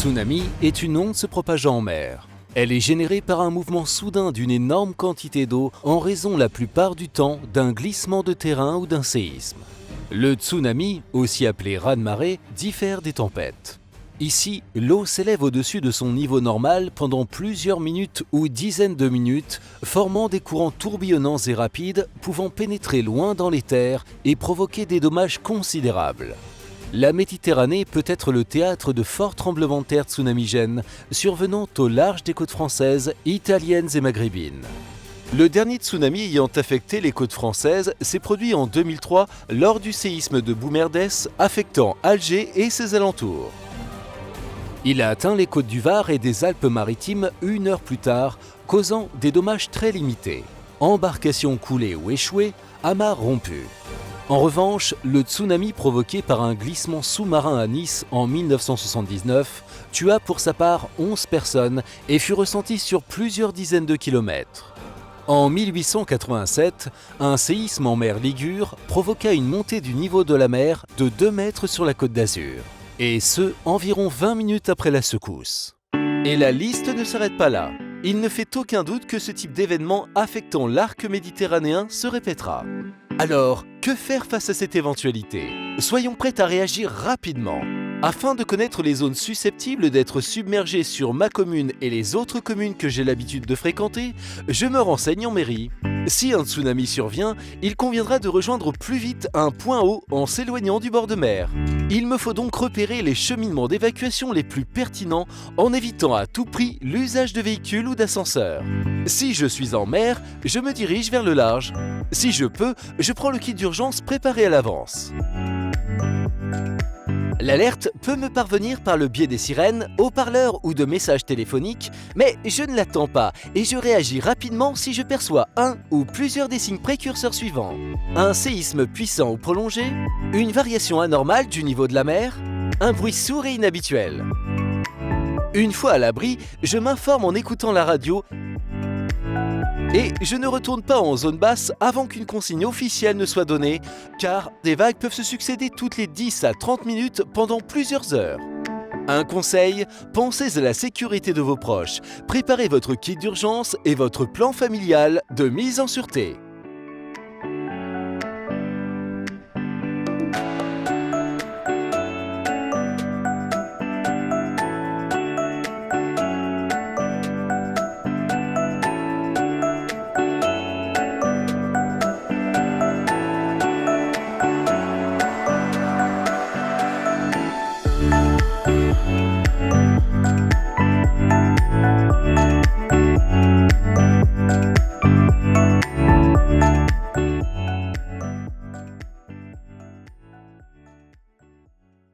tsunami est une onde se propageant en mer. Elle est générée par un mouvement soudain d'une énorme quantité d'eau en raison la plupart du temps d'un glissement de terrain ou d'un séisme. Le tsunami, aussi appelé raz-de-marée, diffère des tempêtes. Ici, l'eau s'élève au-dessus de son niveau normal pendant plusieurs minutes ou dizaines de minutes, formant des courants tourbillonnants et rapides pouvant pénétrer loin dans les terres et provoquer des dommages considérables. La Méditerranée peut être le théâtre de forts tremblements de terre tsunamigènes survenant au large des côtes françaises, italiennes et maghrébines. Le dernier tsunami ayant affecté les côtes françaises s'est produit en 2003 lors du séisme de Boumerdès affectant Alger et ses alentours. Il a atteint les côtes du Var et des Alpes-Maritimes 1 heure plus tard, causant des dommages très limités. Embarcations coulées ou échouées, amarres rompues. En revanche, le tsunami provoqué par un glissement sous-marin à Nice en 1979 tua pour sa part 11 personnes et fut ressenti sur plusieurs dizaines de kilomètres. En 1887, un séisme en mer Ligure provoqua une montée du niveau de la mer de 2 mètres sur la Côte d'Azur. Et ce, environ 20 minutes après la secousse. Et la liste ne s'arrête pas là. Il ne fait aucun doute que ce type d'événement affectant l'arc méditerranéen se répétera. Alors, que faire face à cette éventualité ? Soyons prêts à réagir rapidement. Afin de connaître les zones susceptibles d'être submergées sur ma commune et les autres communes que j'ai l'habitude de fréquenter, je me renseigne en mairie. Si un tsunami survient, il conviendra de rejoindre plus vite un point haut en s'éloignant du bord de mer. Il me faut donc repérer les cheminements d'évacuation les plus pertinents en évitant à tout prix l'usage de véhicules ou d'ascenseurs. Si je suis en mer, je me dirige vers le large. Si je peux, je prends le kit d'urgence préparé à l'avance. L'alerte peut me parvenir par le biais des sirènes, haut-parleurs ou de messages téléphoniques, mais je ne l'attends pas et je réagis rapidement si je perçois un ou plusieurs des signes précurseurs suivants. Un séisme puissant ou prolongé, une variation anormale du niveau de la mer, un bruit sourd et inhabituel. Une fois à l'abri, je m'informe en écoutant la radio et je ne retourne pas en zone basse avant qu'une consigne officielle ne soit donnée, car des vagues peuvent se succéder toutes les 10 à 30 minutes pendant plusieurs heures. Un conseil, pensez à la sécurité de vos proches, préparez votre kit d'urgence et votre plan familial de mise en sûreté.